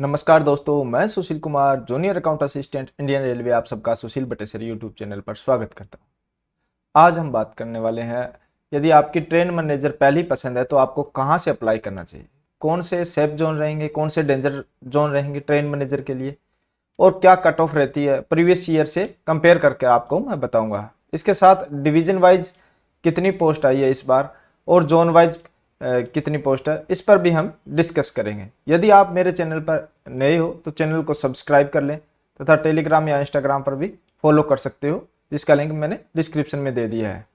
नमस्कार दोस्तों, मैं Sushil Kumar, junior account assistant, Indian railway. आप सबका सुशील बटेसर यूट्यूब चैनल पर स्वागत करता हूं। आज हम बात करने वाले हैं, यदि आपकी ट्रेन मैनेजर पहली पसंद है तो आपको कहां से अप्लाई करना चाहिए, कौन से सेफ जोन रहेंगे, कौन से डेंजर जोन रहेंगे ट्रेन मैनेजर के लिए, और क्या कट ऑफ रहती है प्रीवियस ईयर से कंपेयर करके आपको मैं बताऊंगा। इसके साथ डिवीजन वाइज कितनी पोस्ट आई है इस बार, और जोन वाइज कितनी पोस्ट है, इस पर भी हम डिस्कस करेंगे। यदि आप मेरे चैनल पर नए हो तो चैनल को सब्सक्राइब कर लें तथा टेलीग्राम या इंस्टाग्राम पर भी फॉलो कर सकते हो, जिसका लिंक मैंने डिस्क्रिप्शन में दे दिया है।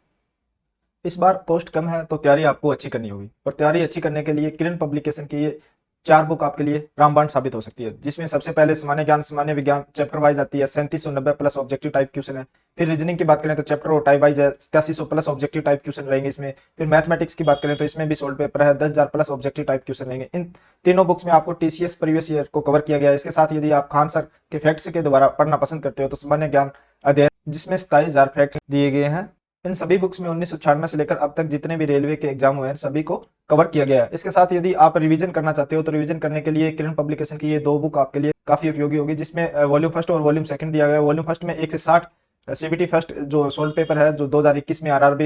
इस बार पोस्ट कम है तो तैयारी आपको अच्छी करनी होगी, और तैयारी अच्छी करने के लिए किरण पब्लिकेशन की ये 4 बुक आपके लिए रामबाण साबित हो सकती है, जिसमें सबसे पहले सामान्य ज्ञान सामान्य विज्ञान चैप्टर वाइज आती है, 3790 प्लस ऑब्जेक्टिव टाइप क्वेश्चन है। फिर रीजनिंग की बात करें तो चैप्टर और टाइप वाइज है, 8700 प्लस ऑब्जेक्टिव टाइप क्वेश्चन रहेंगे इसमें। फिर मैथमेटिक्स की बात करें तो इसमें भी सोल्ड पेपर है, 10,000 प्लस ऑब्जेक्टिव टाइप क्वेश्चन रहेंगे। इन तीनों बुक्स में आपको टीसीएस प्रीवियस ईयर को कवर किया गया है। इसके साथ यदि आप खान सर के फैक्ट्स के द्वारा पढ़ना पसंद करते हो तो सामान्य ज्ञान अध्ययन, जिसमें 27,000 फैक्ट्स दिए गए हैं। इन सभी बुक्स में 1996 से लेकर अब तक जितने भी रेलवे के एग्जाम हुए हैं सभी को कवर किया गया है। इसके साथ यदि आप रिवीजन करना चाहते हो तो रिवीजन करने के लिए किरण पब्लिकेशन की ये 2 बुक आपके लिए काफी उपयोगी होगी, जिसमें वॉल्यूम फर्स्ट और वॉल्यूम सेकंड दिया गया है। वॉल्यूम फर्स्ट में 1 से 60 सीबीटी फर्स्ट जो सोल्ड पेपर है, जो 2021 में आरआरबी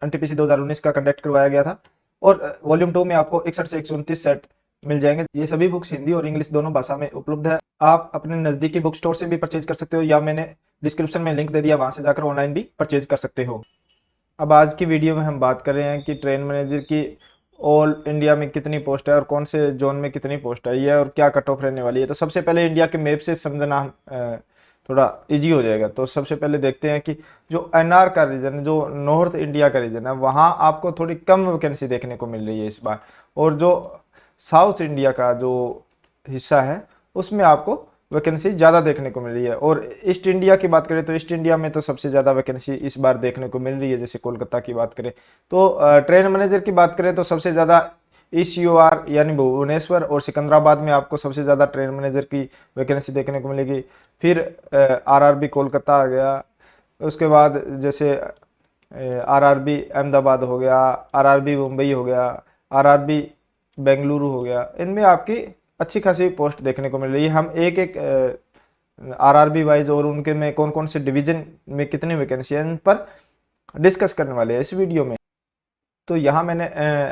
एनटीपीसी 2019 का कंडक्ट करवाया गया था, और वॉल्यूम 2 में आपको 61 से 129 सेट मिल जाएंगे। ये सभी बुक्स हिंदी और इंग्लिश दोनों भाषा में उपलब्ध है। आप अपने नजदीकी बुक स्टोर से भी परचेज कर सकते हो, या मैंने डिस्क्रिप्शन में लिंक दे दिया, वहां से जाकर ऑनलाइन भी परचेज कर सकते हो। अब आज की वीडियो में हम बात कर रहे हैं कि ट्रेन मैनेजर की ऑल इंडिया में कितनी पोस्ट है और कौन से जोन में कितनी पोस्ट आई है और क्या कट ऑफ रहने वाली है। तो सबसे पहले इंडिया के मैप से समझना थोड़ा इजी हो जाएगा। तो सबसे पहले देखते हैं कि जो एनआर का रीजन, जो नॉर्थ इंडिया का रीजन है, वहाँ आपको थोड़ी कम वैकेंसी देखने को मिल रही है इस बार। और जो साउथ इंडिया का जो हिस्सा है उसमें आपको वैकेंसी ज़्यादा देखने को मिल रही है। और ईस्ट इंडिया की बात करें तो ईस्ट इंडिया में तो सबसे ज़्यादा वैकेंसी इस बार देखने को मिल रही है। जैसे कोलकाता की बात करें तो ट्रेन मैनेजर की बात करें तो सबसे ज़्यादा ईसीओआर यानी भुवनेश्वर और सिकंदराबाद में आपको सबसे ज़्यादा ट्रेन मैनेजर की वैकेंसी देखने को मिलेगी। फिर आरआरबी कोलकाता आ गया, उसके बाद जैसे आरआरबी अहमदाबाद हो गया, आरआरबी मुंबई हो गया, आरआरबी बेंगलुरु हो गया। इनमें आपकी अच्छी खासी पोस्ट देखने को मिल रही है। हम एक एक आरआरबी वाइज और उनके में कौन कौन से डिवीजन में कितनी वैकेंसी है इन पर डिस्कस करने वाले हैं इस वीडियो में। तो यहाँ मैंने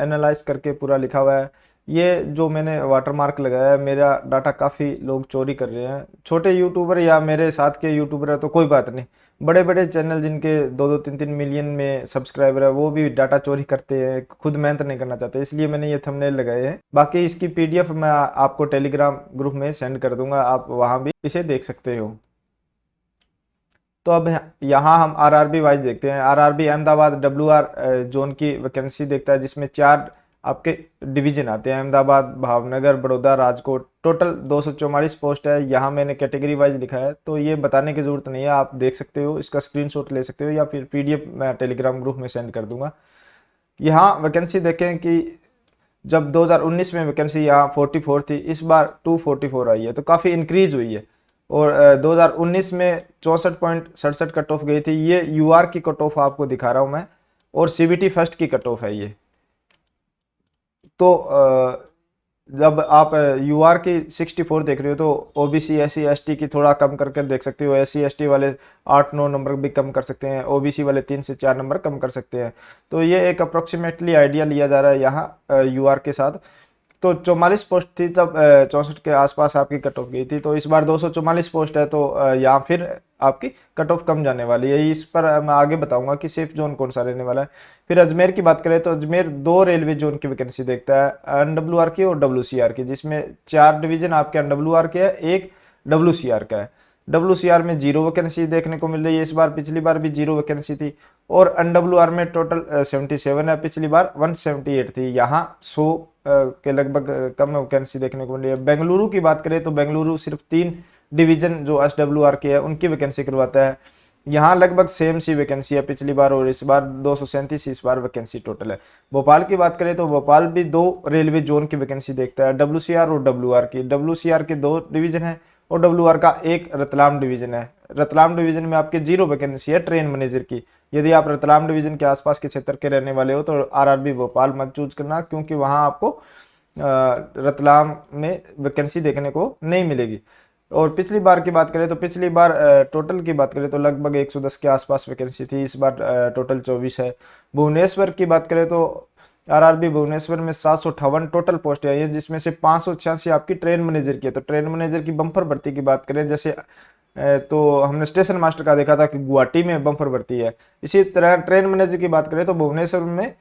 एनालाइज करके पूरा लिखा हुआ है। ये जो मैंने वाटरमार्क लगाया है, मेरा डाटा काफ़ी लोग चोरी कर रहे हैं। छोटे यूट्यूबर या मेरे साथ के यूट्यूबर है तो कोई बात नहीं, बड़े बड़े चैनल जिनके 2-2, 3-3 मिलियन में सब्सक्राइबर है वो भी डाटा चोरी करते हैं, खुद मेहनत नहीं करना चाहते, इसलिए मैंने ये थंबनेल लगाए हैं। बाकी इसकी पीडीएफ मैं आपको टेलीग्राम ग्रुप में सेंड कर दूंगा, आप वहाँ भी इसे देख सकते हो। तो अब यहाँ हम आरआरबी वाइज देखते हैं। आरआरबी अहमदाबाद डब्ल्यूआर जोन की वैकेंसी देखता है, जिसमें 4 आपके डिवीजन आते हैं, अहमदाबाद, भावनगर, बड़ौदा, राजकोट। टोटल 244 पोस्ट है। यहाँ मैंने कैटेगरी वाइज लिखा है, तो ये बताने की जरूरत नहीं है, आप देख सकते हो, इसका स्क्रीनशॉट ले सकते हो, या फिर पीडीएफ मैं टेलीग्राम ग्रुप में सेंड कर दूंगा। यहाँ वैकेंसी देखें कि जब 2019 में वैकेंसी यहाँ 44 थी, इस बार 244 आई है, तो काफ़ी इंक्रीज हुई है। और 2019 में 64.67 कट ऑफ गई थी। ये यूआर की कट ऑफ आपको दिखा रहा हूँ मैं, और सीबीटी फर्स्ट की कट ऑफ है ये। तो जब आप यूआर की 64 देख रहे हो तो ओबीसी एससी एसटी की थोड़ा कम करके देख सकते हो। एससी एसटी वाले 8-9 नंबर भी कम कर सकते हैं, ओबीसी वाले 3 से 4 नंबर कम कर सकते हैं। तो ये एक अप्रोक्सीमेटली आइडिया लिया जा रहा है यहाँ यूआर के साथ। तो 44 पोस्ट थी तब, 64 के आसपास आपकी कट ऑफ गई थी। तो इस बार 244 पोस्ट है, तो यहाँ फिर आपकी कट ऑफ कम जाने वाली है। इस पर मैं आगे बताऊंगा कि सेफ जोन कौन सा रहने वाला है। फिर अजमेर की बात करें तो अजमेर 2 रेलवे जोन की वैकेंसी देखता है, एनडब्ल्यूआर की और डब्ल्यूसीआर की, जिसमें 4 डिवीजन आपके एनडब्ल्यूआर के है, एक डब्ल्यूसीआर का है। डब्ल्यूसीआर में 0 वैकेंसी देखने को मिल रही है इस बार, पिछली बार भी 0 वैकेंसी थी। और एनडब्ल्यूआर में टोटल 77 है, पिछली बार 178 थी। यहाँ 100 के लगभग कम वैकेंसी देखने को मिल रही है। बेंगलुरु की बात करें तो बेंगलुरु सिर्फ 3 डिवीजन जो एसडब्ल्यूआर के है उनकी वैकेंसी करवाता है। यहाँ लगभग सेम सी वैकेंसी है पिछली बार और इस बार 237 इस बार वैकेंसी टोटल है। भोपाल की बात करें तो भोपाल भी 2 रेलवे जोन की वैकेंसी देखता है, डब्ल्यूसीआर और डब्ल्यूआर की। डब्ल्यूसीआर के 2 डिवीजन है और डब्ल्यूआर का एक रतलाम डिवीजन है। रतलाम डिवीजन में आपके 0 वैकेंसी है ट्रेन मैनेजर की। यदि आप रतलाम डिवीजन के आसपास के क्षेत्र के रहने वाले हो तो आरआरबी भोपाल मत चूज करना, क्योंकि वहां आपको रतलाम में वैकेंसी देखने को नहीं मिलेगी। और पिछली बार की बात करें तो पिछली बार टोटल की बात करें तो लगभग 110 के आसपास वैकेंसी थी, इस बार टोटल 24 है। भुवनेश्वर की बात करें तो आरआरबी भुवनेश्वर में 758 टोटल पोस्ट आई है, जिसमें से 586 आपकी ट्रेन मैनेजर की है। तो ट्रेन मैनेजर की बम्पर भर्ती की बात करें, जैसे तो हमने स्टेशन मास्टर का देखा था कि गुवाहाटी में बम्पर भर्ती है, इसी तरह ट्रेन मैनेजर की बात करें तो भुवनेश्वर में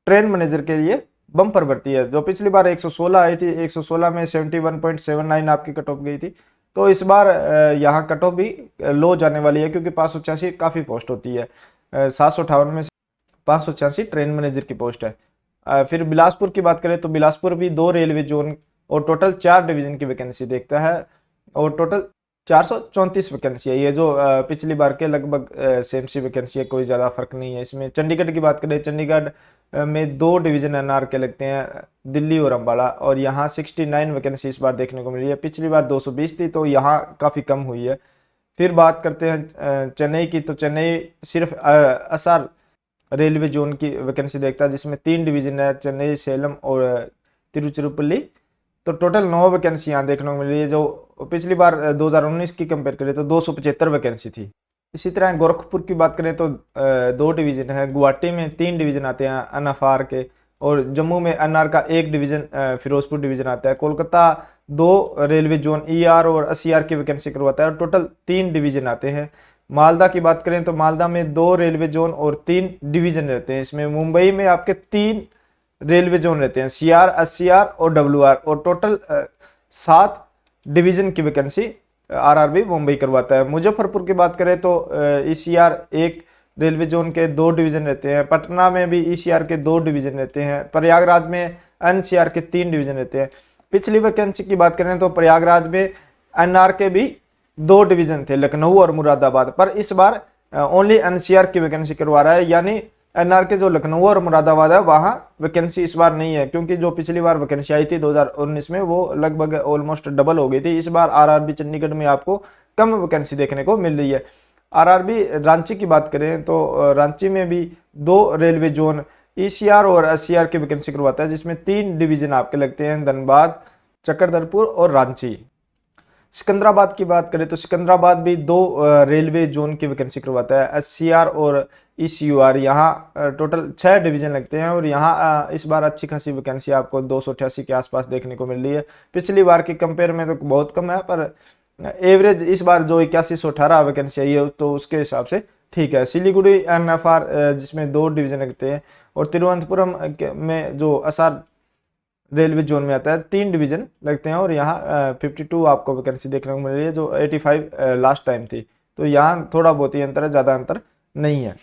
ट्रेन मैनेजर के लिए बम्पर भर्ती है। जो पिछली बार 116 आई थी, 116 में 71.79 आपकी कट ऑफ गई थी। तो इस बार यहाँ कट ऑफ भी लो जाने वाली है, क्योंकि 586 काफ़ी पोस्ट होती है। 758 में 586 ट्रेन मैनेजर की पोस्ट है। फिर बिलासपुर की बात करें तो बिलासपुर भी 2 रेलवे जोन और टोटल 4 डिवीजन की वैकेंसी देखता है, और टोटल 434 वैकेंसी है। ये जो पिछली बार के लगभग सेम सी वैकेंसी है, कोई ज़्यादा फर्क नहीं है इसमें। चंडीगढ़ की बात करें, चंडीगढ़ में 2 डिवीजन एनआर के लगते हैं, दिल्ली और अम्बाला, और यहाँ 69 वैकेंसी इस बार देखने को मिली है। पिछली बार 220 थी, तो यहाँ काफ़ी कम हुई है। फिर बात करते हैं चेन्नई की, तो चेन्नई सिर्फ एसआर रेलवे जोन की वैकेंसी देखता है, जिसमें 3 डिवीजन है, चेन्नई, सेलम और तिरुचिरापल्ली। तो टोटल 9 वैकेंसी यहाँ देखने को मिल रही है, जो पिछली बार 2019 की कंपेयर करें तो 275 वैकेंसी थी। इसी तरह गोरखपुर की बात करें तो 2 डिवीजन है, गुवाहाटी में 3 डिवीजन आते हैं एनएफआर के, और जम्मू में एनआर का 1 डिवीजन फिरोजपुर डिवीजन आता है। कोलकाता 2 रेलवे जोन ईआर और एससीआर की वैकेंसी करवाता है, और टोटल 3 डिवीजन आते हैं। मालदा की बात करें तो मालदा में 2 रेलवे जोन और 3 डिवीजन रहते हैं। इसमें मुंबई में आपके 3 रेलवे जोन रहते हैं, सीआर, एससीआर और डब्ल्यूआर, और टोटल 7 डिवीजन की वैकेंसी आरआरबी मुंबई करवाता है। मुजफ्फरपुर की बात करें तो ईसीआर 1 रेलवे जोन के 2 डिवीजन रहते हैं। पटना में भी ईसीआर के 2 डिवीजन रहते हैं। प्रयागराज में एनसीआर के 3 डिवीजन रहते हैं। पिछली वैकेंसी की बात करें तो प्रयागराज में एनआर के भी 2 डिवीजन थे, लखनऊ और मुरादाबाद, पर इस बार ओनली एनसीआर की वैकेंसी करवा रहा है, यानी एनआर के जो लखनऊ और मुरादाबाद है वहां वैकेंसी इस बार नहीं है, क्योंकि जो पिछली बार वैकेंसी आई थी 2019 में वो लगभग ऑलमोस्ट डबल हो गई थी। इस बार आरआरबी चंडीगढ़ में आपको कम वैकेंसी देखने को मिल रही है। आरआरबी रांची की बात करें तो रांची में भी 2 रेलवे जोन ईसीआर और एससीआर की वैकेंसी करवाता है, जिसमें 3 डिवीजन आपके लगते हैं, धनबाद, चक्रधरपुर और रांची। सिकंदराबाद की बात करें तो सिकंदराबाद भी 2 रेलवे जोन की वैकेंसी करवाता है, एससीआर और ईसीयूआर। यहाँ टोटल 6 डिवीजन लगते हैं, और यहाँ इस बार अच्छी खासी वैकेंसी आपको 288 के आसपास देखने को मिल रही है। पिछली बार के कंपेयर में तो बहुत कम है, पर एवरेज इस बार जो 8118 वैकेंसी आई है तो उसके हिसाब से ठीक है। सिलीगुड़ी एनएफआर जिसमें 2 डिवीजन लगते हैं, और तिरुवनंतपुरम में जो एसआर रेलवे जोन में आता है 3 डिवीजन लगते हैं, और यहाँ 52 आपको वैकेंसी देखने को मिल रही है, जो 85 लास्ट टाइम थी। तो यहाँ थोड़ा बहुत ही अंतर है, ज़्यादा अंतर नहीं है।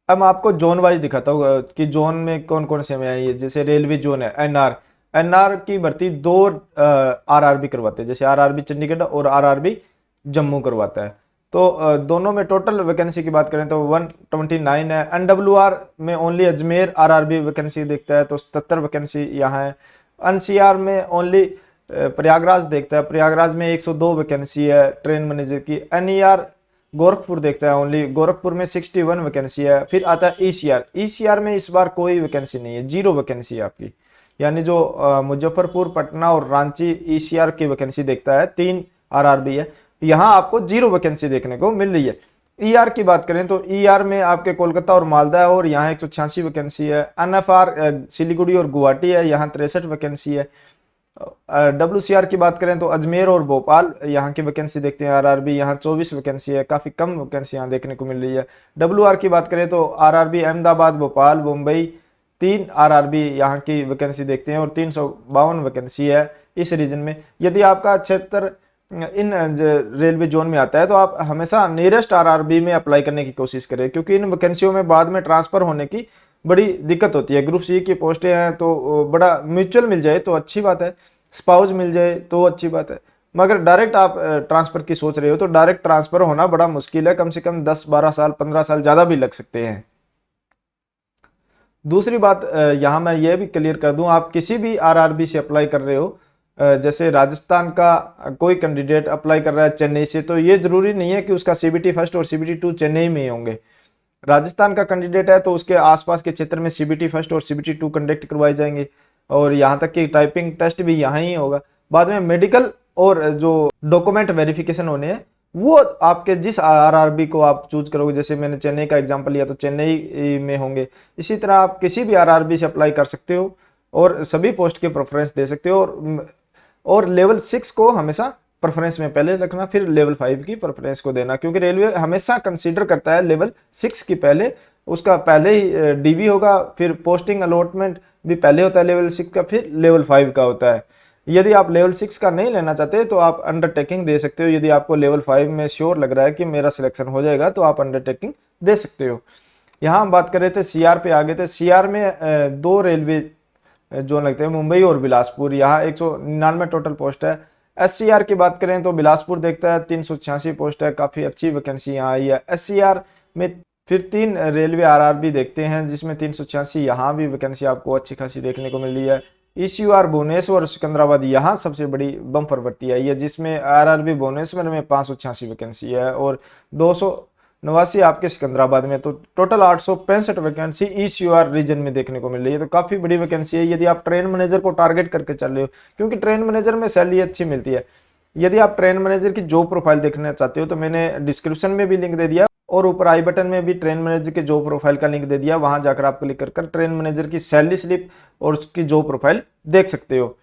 अब मैं आपको जोन वाइज दिखाता हूँ कि जोन में कौन कौन से में आई है। जैसे रेलवे जोन है एनआर, एनआर की भर्ती 2 आरआरबी करवाते हैं, जैसे आरआरबी चंडीगढ़ और आरआरबी जम्मू करवाता है। तो दोनों में टोटल वैकेंसी की बात करें तो 129 है। एनडब्ल्यूआर में ओनली अजमेर आरआरबी वैकेंसी देखता है, तो 77 वैकेंसी यहाँ है। एनसीआर में ओनली प्रयागराज देखता है, प्रयागराज में 102 वैकेंसी है ट्रेन मैनेजर की। एनईआर गोरखपुर देखता है ओनली, गोरखपुर में 61 वैकेंसी है। फिर आता है ईसीआर, ईसीआर में इस बार कोई वैकेंसी नहीं है, 0 वैकेंसी है आपकी, यानी जो मुजफ्फरपुर, पटना और रांची ईसीआर की वैकेंसी देखता है, 3 आरआरबी है, यहाँ आपको 0 वैकेंसी देखने को मिल रही है। ईआर की बात करें तो ईआर में आपके कोलकाता और मालदा है, और यहाँ 186 वैकेंसी है। एनएफआर सिलीगुड़ी और गुवाहाटी है, यहाँ 63 वैकेंसी है। डब्ल्यूसीआर की बात करें तो अजमेर और भोपाल यहाँ की वैकेंसी देखते हैं आरआरबी, यहाँ 24 वैकेंसी है, काफ़ी कम वैकेंसी यहाँ देखने को मिल रही है। डब्ल्यूआर की बात करें तो आरआरबी अहमदाबाद, भोपाल, मुंबई, 3 आरआरबी यहाँ की वैकेंसी देखते हैं, और 352 वैकेंसी है इस रीजन में। यदि आपका क्षेत्र इन रेलवे जोन में आता है तो आप हमेशा नियरेस्ट आरआरबी में अप्लाई करने की कोशिश करें, क्योंकि इन वैकेंसियों में बाद में ट्रांसफर होने की बड़ी दिक्कत होती है। ग्रुप सी की पोस्टें हैं तो बड़ा म्यूचुअल मिल जाए तो अच्छी बात है, स्पाउस मिल जाए तो अच्छी बात है, मगर डायरेक्ट आप ट्रांसफर की सोच रहे हो तो डायरेक्ट ट्रांसफर होना बड़ा मुश्किल है, कम से कम 10-12 साल, 15 साल ज़्यादा भी लग सकते हैं। दूसरी बात यहाँ मैं ये भी क्लियर कर दूं, आप किसी भी आरआरबी से अप्लाई कर रहे हो, जैसे राजस्थान का कोई कैंडिडेट अप्लाई कर रहा है चेन्नई से, तो ये जरूरी नहीं है कि उसका सीबीटी फर्स्ट और सीबीटी 2 चेन्नई में ही होंगे। राजस्थान का कैंडिडेट है तो उसके आसपास के क्षेत्र में सीबीटी फर्स्ट और सीबीटी टू कंडक्ट करवाई जाएंगे, और यहाँ तक कि टाइपिंग टेस्ट भी यहाँ ही होगा। बाद में मेडिकल और जो डॉक्यूमेंट वेरिफिकेशन होने हैं वो आपके जिस आरआरबी को आप चूज करोगे, जैसे मैंने चेन्नई का एग्जांपल लिया तो चेन्नई में होंगे, इसी तरह आप किसी भी आरआरबी से अप्लाई कर सकते हो और सभी पोस्ट के प्रेफरेंस दे सकते हो। और लेवल 6 को हमेशा प्रेफरेंस में पहले रखना, फिर लेवल 5 की प्रेफरेंस को देना, क्योंकि रेलवे हमेशा कंसीडर करता है लेवल 6 की पहले, उसका पहले ही डीबी होगा, फिर पोस्टिंग अलॉटमेंट भी पहले होता है लेवल 6 का, फिर लेवल 5 का होता है। यदि आप लेवल 6 का नहीं लेना चाहते तो आप अंडरटेकिंग दे सकते हो। यदि आपको लेवल 5 में श्योर लग रहा है कि मेरा सिलेक्शन हो जाएगा तो आप अंडरटेकिंग दे सकते हो। यहाँ हम बात कर रहे थे सीआर पे, आगे थे सीआर में दो रेलवे जोन लगते हैं, मुंबई और बिलासपुर। यहाँ 199 टोटल पोस्ट है। एससीआर की बात करें तो बिलासपुर देखता है 386 पोस्ट है, काफी अच्छी वैकेंसी यहाँ आई है। एससीआर में फिर 3 रेलवे आरआरबी देखते हैं जिसमें 386 यहाँ भी वैकेंसी आपको अच्छी खासी देखने को मिल रही है। ईसीआर भुवनेश्वर और सिकंदराबाद यहाँ सबसे बड़ी बम्पर भर्ती आई है, जिसमें आरआरबी भुवनेश्वर में 586 वैकेंसी है और 289 आपके सिकंदराबाद में। तो टोटल 865 वैकेंसी ईसीआर रीजन में देखने को मिल रही है, तो काफी बड़ी वैकेंसी है यदि आप ट्रेन मैनेजर को टारगेट करके चल रहे हो, क्योंकि ट्रेन मैनेजर में सैलरी अच्छी मिलती है। यदि आप ट्रेन मैनेजर की जॉब प्रोफाइल देखना चाहते हो तो मैंने डिस्क्रिप्शन में भी लिंक दे दिया और ऊपर आई बटन में भी ट्रेन मैनेजर के जॉब प्रोफाइल का लिंक दे दिया, वहां जाकर आप क्लिक कर ट्रेन मैनेजर की सैलरी स्लिप और उसकी जॉब प्रोफाइल देख सकते हो।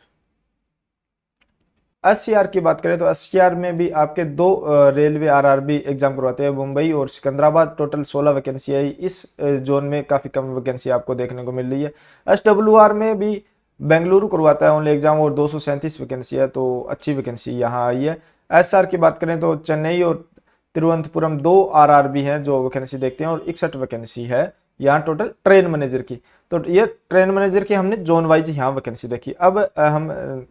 एससीआर की बात करें तो एससीआर में भी आपके 2 रेलवे आरआरबी एग्जाम करवाते हैं, मुंबई और सिकंदराबाद। टोटल 16 वैकेंसी आई। इस जोन में काफी कम वैकेंसी आपको देखने को मिल रही है। एसडब्ल्यूआर में भी बेंगलुरु करवाता है ओनली एग्जाम और 237 वैकेंसी है, तो अच्छी वैकेंसी यहाँ आई है। एसआर की बात करें तो चेन्नई और तिरुवनंतपुरम 2 आरआरबी हैं जो वैकेंसी देखते हैं और 61 वैकेंसी है यहाँ टोटल ट्रेन मैनेजर की। तो ये ट्रेन मैनेजर की हमने जोन वाइज यहाँ वैकेंसी देखी। अब हम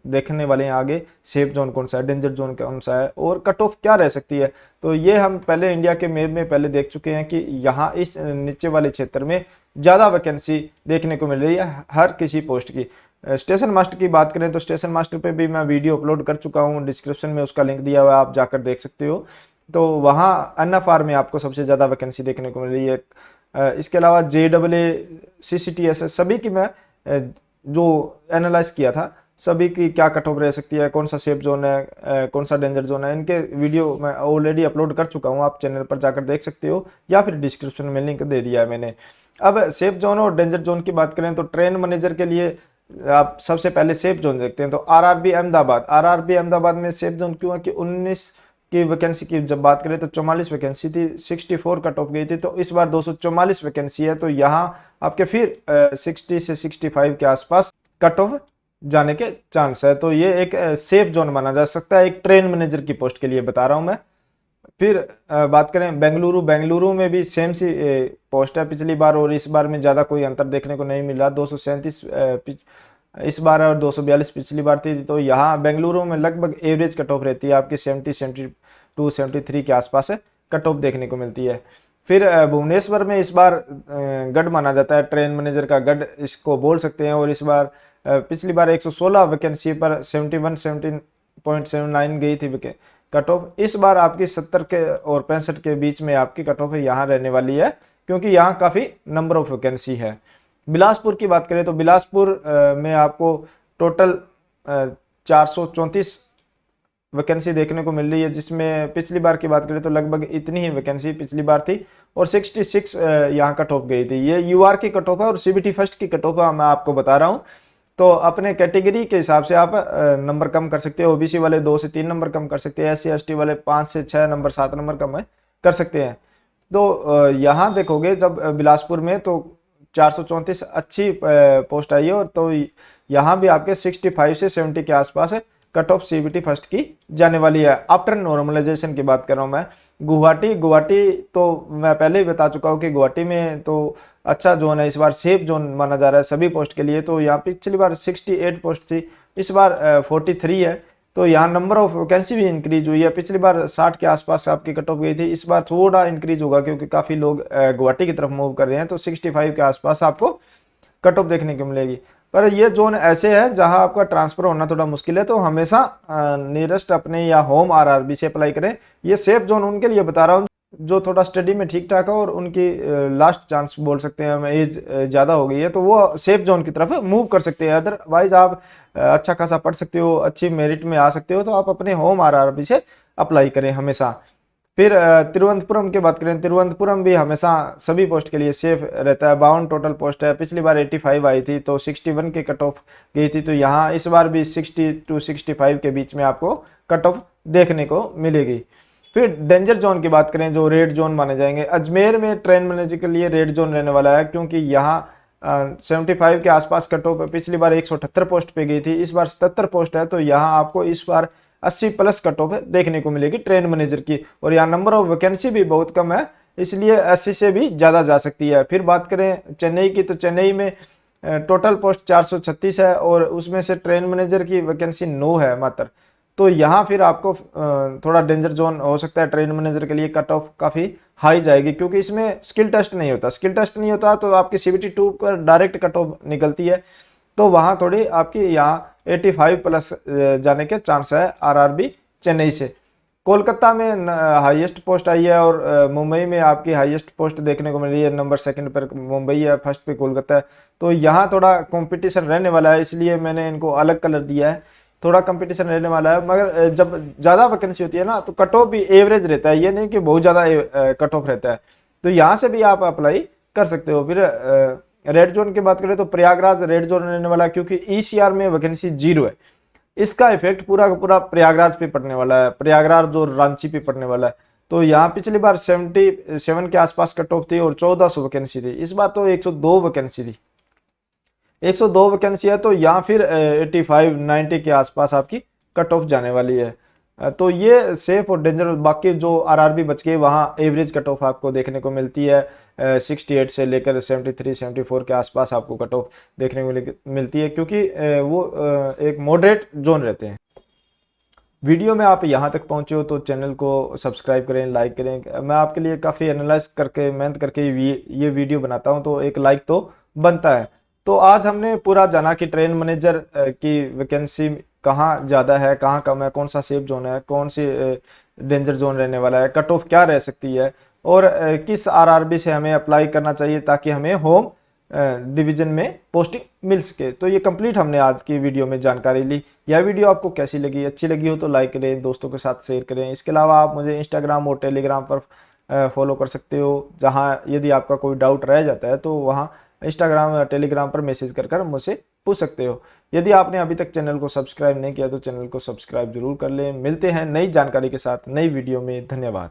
देखने वाले हैं आगे सेफ जोन कौन सा है, डेंजर जोन कौन सा है और कट ऑफ क्या रह सकती है। तो ये हम पहले इंडिया के मैप में पहले देख चुके हैं कि यहाँ इस नीचे वाले क्षेत्र में ज़्यादा वैकेंसी देखने को मिल रही है हर किसी पोस्ट की। स्टेशन मास्टर की बात करें तो स्टेशन मास्टर पे भी मैं वीडियो अपलोड कर चुका हूँ, डिस्क्रिप्शन में उसका लिंक दिया हुआ है, आप जाकर देख सकते हो। तो वहाँ एनएफआर में आपको सबसे ज़्यादा वैकेंसी देखने को मिल रही है। इसके अलावा JEE CCTS सभी की मैं जो एनालाइज किया था सभी की क्या कट ऑफ रह सकती है, कौन सा सेफ जोन है, कौन सा डेंजर जोन है, इनके वीडियो मैं ऑलरेडी अपलोड कर चुका हूँ, आप चैनल पर जाकर देख सकते हो या फिर डिस्क्रिप्शन में लिंक दे दिया है मैंने। अब सेफ जोन और डेंजर जोन की बात करें तो ट्रेन मैनेजर के लिए आप सबसे पहले सेफ जोन देखते हैं तो आरआरबी अहमदाबाद में सेफ जोन क्यों है कि 19 की वैकेंसी की जब बात करें तो 44 वैकेंसी थी, 64 कट ऑफ गई थी, तो इस बार 244 वैकेंसी है, तो यहाँ आपके फिर 60 से 65 के आसपास कट ऑफ जाने के चांस है। तो ये एक सेफ जोन माना जा सकता है, एक ट्रेन मैनेजर की पोस्ट के लिए बता रहा हूं मैं। फिर बात करें बेंगलुरु में भी सेम सी पोस्ट है पिछली बार और इस बार में ज़्यादा कोई अंतर देखने को नहीं मिला। 237 इस बार और 242 पिछली बार थी। तो यहाँ बेंगलुरु में लगभग एवरेज कट ऑफ रहती है आपकी 70, 72, 73 के आसपास कट ऑफ देखने को मिलती है। फिर भुवनेश्वर में इस बार गढ़ माना जाता है, ट्रेन मैनेजर का गढ़ इसको बोल सकते हैं, और इस बार पिछली बार 116 वैकेंसी पर 71, 17.79 गई थी कट ऑफ। इस बार आपकी 70 के और 65 के बीच में आपकी कट ऑफ यहाँ रहने वाली है, क्योंकि यहाँ काफ़ी नंबर ऑफ वैकेंसी है। बिलासपुर की बात करें तो बिलासपुर में आपको टोटल 434 वैकेंसी देखने को मिल रही है, जिसमें पिछली बार की बात करें तो लगभग इतनी ही वैकेंसी पिछली बार थी और 66 यहाँ कट ऑफ गई थी। ये यूआर की कट ऑफ है और सीबीटी फर्स्ट की कट ऑफ है, मैं आपको बता रहा हूँ। तो अपने कैटेगरी के हिसाब से आप नंबर कम कर सकते हैं। ओबीसी वाले 2 से 3 नंबर कम कर सकते हैं, SC ST वाले 5 से 6 नंबर 7 नंबर कम कर सकते हैं। तो यहाँ देखोगे जब बिलासपुर में तो 434 अच्छी पोस्ट आई है, और तो यहाँ भी आपके 65 से 70 के आसपास कट ऑफ सीबीटी फर्स्ट की जाने वाली है। आफ्टर नॉर्मलाइजेशन की बात कर रहा हूँ मैं। गुवाहाटी तो मैं पहले ही बता चुका हूँ कि गुवाहाटी में तो अच्छा जोन है, इस बार सेफ जोन माना जा रहा है सभी पोस्ट के लिए। तो यहाँ पिछली बार 68 पोस्ट थी, इस बार 43 है, तो यहाँ नंबर ऑफ वैकेंसी भी इंक्रीज हुई है। पिछली बार 60 के आसपास आपकी कट ऑफ गई थी, इस बार थोड़ा इंक्रीज होगा क्योंकि काफ़ी लोग गुवाहाटी की तरफ मूव कर रहे हैं, तो 65 के आसपास आपको कट ऑफ देखने को मिलेगी। पर ये जोन ऐसे है जहां आपका ट्रांसफर होना थोड़ा मुश्किल है, तो हमेशा नियरेस्ट अपने या होम आरआरबी से अप्लाई करें। ये सेफ जोन उनके लिए बता रहा हूँ जो थोड़ा स्टडी में ठीक ठाक है और उनकी लास्ट चांस बोल सकते हैं हम, एज ज़्यादा हो गई है, तो वो सेफ जोन की तरफ मूव कर सकते हैं। अदरवाइज आप अच्छा खासा पढ़ सकते हो, अच्छी मेरिट में आ सकते हो, तो आप अपने होम आरआरबी से अप्लाई करें हमेशा। फिर तिरुवनंतपुरम की बात करें, तिरुवनंतपुरम भी हमेशा सभी पोस्ट के लिए सेफ रहता है। 52 टोटल पोस्ट है, पिछली बार 85 आई थी तो 61 की कट ऑफ गई थी, तो यहाँ इस बार भी 60 to 65 के बीच में आपको कट ऑफ देखने को मिलेगी। फिर डेंजर जोन की बात करें, जो रेड जोन माने जाएंगे, अजमेर में ट्रेन मैनेजर के लिए रेड जोन रहने वाला है, क्योंकि यहाँ 75 के आसपास कट ऑफ, पिछली बार 178 पोस्ट पे गई थी, इस बार 77 पोस्ट है, तो यहाँ आपको इस बार 80 प्लस कट ऑफ देखने को मिलेगी ट्रेन मैनेजर की। और यहाँ नंबर ऑफ वैकेंसी भी बहुत कम है, इसलिए 80 से भी ज़्यादा जा सकती है। फिर बात करें चेन्नई की, तो चेन्नई में टोटल पोस्ट 436 है और उसमें से ट्रेन मैनेजर की वैकेंसी 9 है मात्र। तो यहाँ फिर आपको थोड़ा डेंजर जोन हो सकता है ट्रेन मैनेजर के लिए, कट ऑफ काफ़ी हाई जाएगी, क्योंकि इसमें स्किल टेस्ट नहीं होता। स्किल टेस्ट नहीं होता तो आपकी CBT 2 पर डायरेक्ट कट ऑफ निकलती है, तो वहाँ थोड़ी आपकी यहाँ 85 प्लस जाने के चांस है आरआरबी चेन्नई से। कोलकाता में हाईएस्ट पोस्ट आई है और मुंबई में आपकी हाईएस्ट पोस्ट देखने को मिल रही है। नंबर सेकंड पर मुंबई है, फर्स्ट पे कोलकाता है, तो यहाँ थोड़ा कंपटीशन रहने वाला है, इसलिए मैंने इनको अलग कलर दिया है। थोड़ा कंपटीशन रहने वाला है, मगर जब ज़्यादा वैकेंसी होती है ना, तो कट ऑफ भी एवरेज रहता है, ये नहीं कि बहुत ज़्यादा कट ऑफ रहता है, तो यहाँ से भी आप अप्लाई कर सकते हो। फिर रेड जोन की बात करें तो प्रयागराज रेड जोन रहने वाला है, क्योंकि ECR में वैकेंसी 0 है। इसका इफेक्ट पूरा का पूरा प्रयागराज पे पड़ने वाला है, प्रयागराज और रांची पे पड़ने वाला है। तो यहाँ पिछली बार 77 के आसपास कट ऑफ थी और 1400 वैकेंसी थी, इस बार तो 102 वैकेंसी थी। 102 वैकेंसी है, तो यहाँ फिर 85 90 के आसपास आपकी कट ऑफ जाने वाली है। तो ये सेफ और डेंजर, बाकी जो आरआरबी बच गई वहाँ एवरेज कट ऑफ आपको देखने को मिलती है। 68 से लेकर 73 74 के आसपास आपको कट ऑफ देखने को मिलती है, क्योंकि वो एक मॉडरेट जोन रहते हैं। वीडियो में आप यहाँ तक पहुँचे हो तो चैनल को सब्सक्राइब करें, लाइक करें। मैं आपके लिए काफ़ी एनालाइज करके मेहनत करके ये वीडियो बनाता हूँ, तो एक लाइक तो बनता है। तो आज हमने पूरा जाना कि ट्रेन मैनेजर की वैकेंसी कहाँ ज़्यादा है, कहाँ कम है, कौन सा सेफ जोन है, कौन सी डेंजर जोन रहने वाला है, कट ऑफ क्या रह सकती है, और किस आरआरबी से हमें अप्लाई करना चाहिए ताकि हमें होम डिवीजन में पोस्टिंग मिल सके। तो ये कंप्लीट हमने आज की वीडियो में जानकारी ली। यह वीडियो आपको कैसी लगी, अच्छी लगी हो तो लाइक करें, दोस्तों के साथ शेयर करें। इसके अलावा आप मुझे इंस्टाग्राम और टेलीग्राम पर फॉलो कर सकते हो, जहां यदि आपका कोई डाउट रह जाता है तो वहां इंस्टाग्राम या टेलीग्राम पर मैसेज कर मुझसे पूछ सकते हो। यदि आपने अभी तक चैनल को सब्सक्राइब नहीं किया तो चैनल को सब्सक्राइब जरूर कर लें। मिलते हैं नई जानकारी के साथ नई वीडियो में। धन्यवाद।